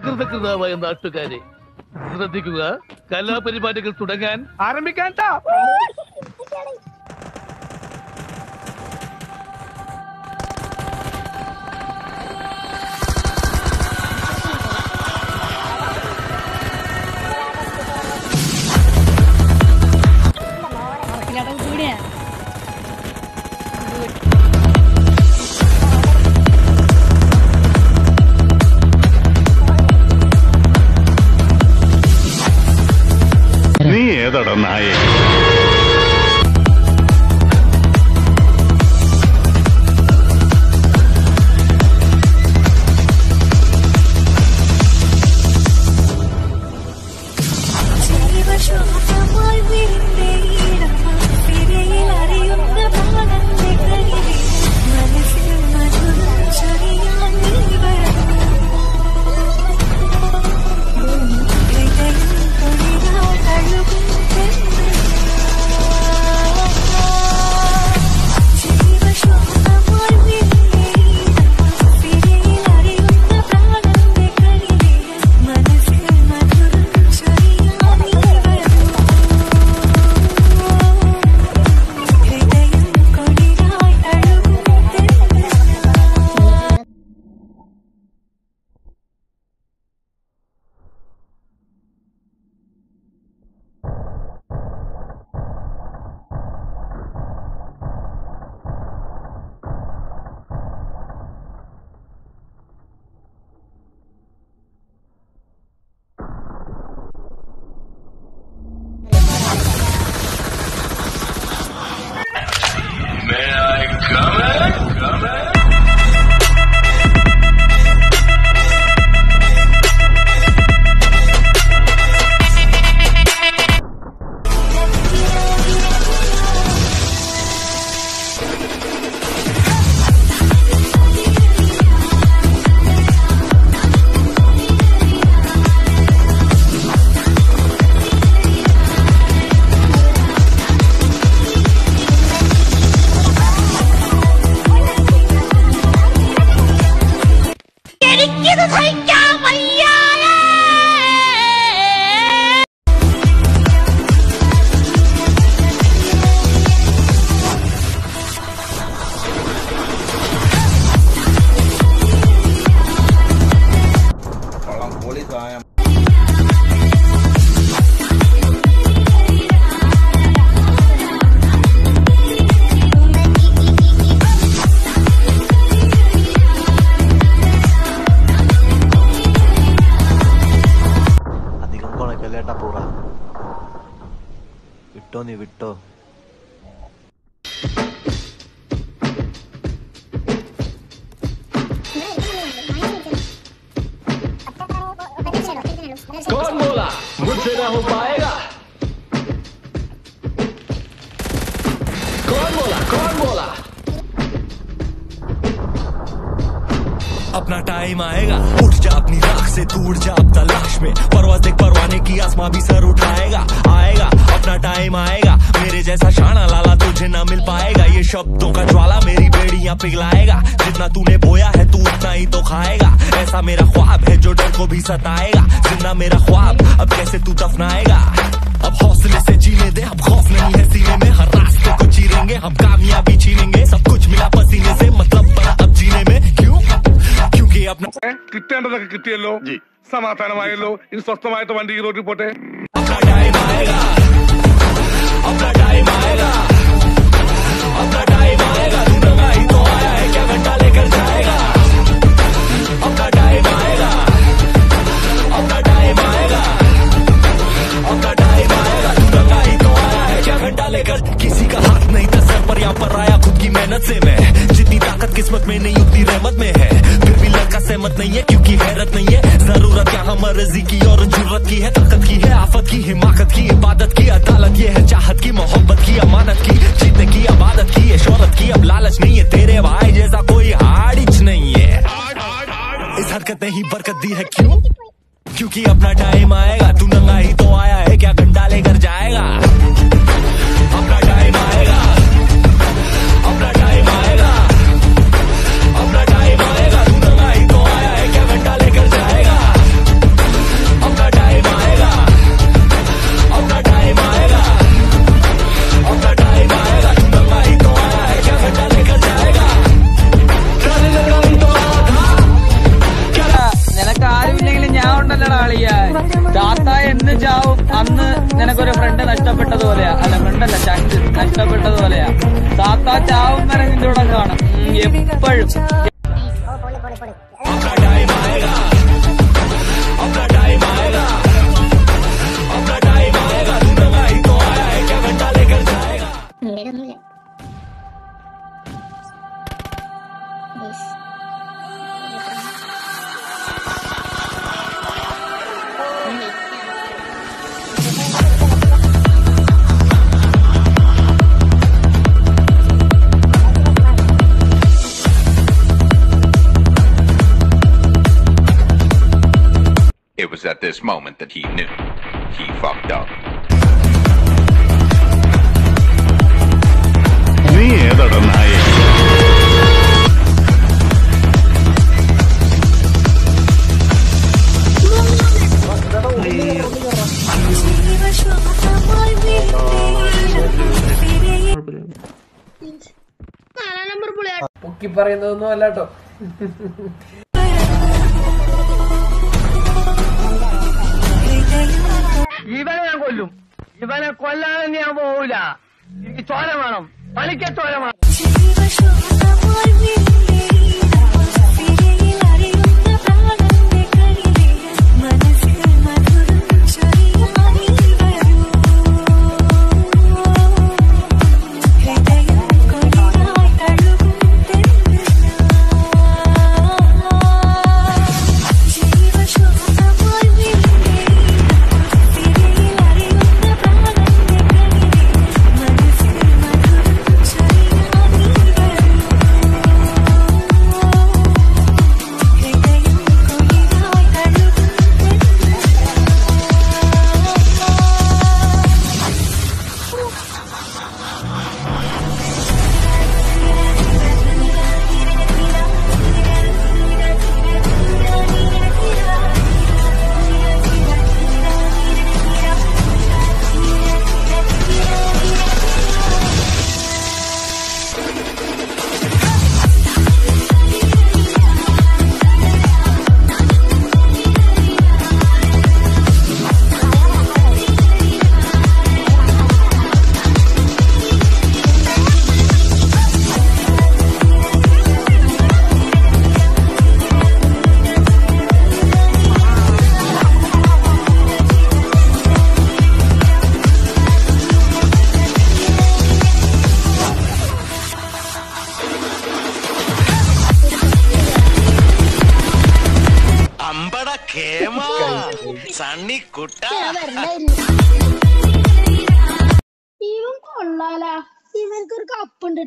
അകൃതകൃതാവായ നാട്ടുകാരെ ശ്രദ്ധിക്കുക. കലാപരിപാടികൾ തുടങ്ങാൻ ആരംഭിക്കാൻ. നീ ഏതട നായേ? വിട്ടോ നീ വിട്ടോ. कौन बोला मुझसे ना हो पाएगा? कौन बोला? अपना टाइम आएगा, उठ जा अपनी राख से, तू उड़ जा अब तलाश में, परवाज़ देख परवाने की, आसमां भी सर उठाएगा। आएगा अपना टाइम आएगा, मेरे जैसा शाना लाला तुझे ना मिल पाएगा। ये शब्दों का ज्वाला मेरी बेड़ियां पिघलाएगा, जितना तूने बोया है तू उतना ही तो खाएगा। ऐसा मेरा ख्वाब है जो डर को भी सताएगा, जिंदा मेरा ख्वाब अब कैसे तू दफनाएगा। अब हौसले से जीने दे, अब खौफ नहीं है सीने में, हर रास्ते को चीरेंगे हम, कामयाबी छीनेंगे, सब कुछ मिला पसीने से, मतलब बड़ा अब जीने में। क्यों? क्योंकि अपना കിട്ടേണ്ടതൊക്കെ കിട്ടിയല്ലോ, സമാധാനമായല്ലോ, ഇനി സ്വസ്ഥമായിട്ട് വണ്ടി ഈ റോഡിൽ പോട്ടെ. अपना टाइम आएगा, अपना टाइम आएगा, अपना टाइम आएगा, तू नंगा ही तो आया है, क्या घंटा लेकर जाएगा। अपना टाइम आएगा, अपना टाइम आएगा, अपना टाइम आएगा, तू नंगा ही तो आया है, क्या घंटा लेकर। किसी का हाथ नहीं था सर पर, यहाँ पर आया खुद की मेहनत से मैं, जितनी ताकत किस्मत में नहीं उतनी रहमत में है, फिर भी लड़का सहमत नहीं है क्योंकि हैरत नहीं है। जरूरत यहाँ मर्जी की और जरूरत की है, ताकत की है, आफत की, हिमाकत की, इबादत की, अदालत ये है, चाहत की, मोहब्बत की, अमानत की, जीतने की, अबादत की, शोहरत की, अब लालच नहीं है, तेरे भाई जैसा कोई हाड़िच नहीं है। इस हरकत ने ही बरकत दी है, क्यों? क्योंकि अपना टाइम आएगा, तू नंगा ही तो आया है, क्या घंटा लेकर जाएगा। अपना टाइम आएगा, अपना टाइम आएगा, अपना टाइम आएगा, तू नंगा ही तो आया है, क्या घंटा लेकर जाएगा। അളിയ താത്ത എന്ന് ചാവും അന്ന് നിനക്കൊരു ഫ്രണ്ട് നഷ്ടപ്പെട്ടതുപോലെയാ. അല്ല ഫ്രണ്ടല്ല, ചങ്ക് നഷ്ടപ്പെട്ടതുപോലെയാ. താത്ത ചാവും വരെ നിന്റെ കൂടെ കാണും എപ്പോഴും. It was at this moment that he knew he fucked up. നീ ഏതടാ നായേ? പൊക്കി പറയുന്നതൊന്നും അല്ലാട്ടോ. ഇവനെ ഞാൻ കൊല്ലും. ഇവനെ കൊല്ലാതെ ഞാൻ പോവില്ല. എനിക്ക് ചോര വേണം, പണിക്ക ചോര വേണം. ഇവൻ കൊള്ളാല, ഇവൻക്കൊരു കപ്പുണ്ട്.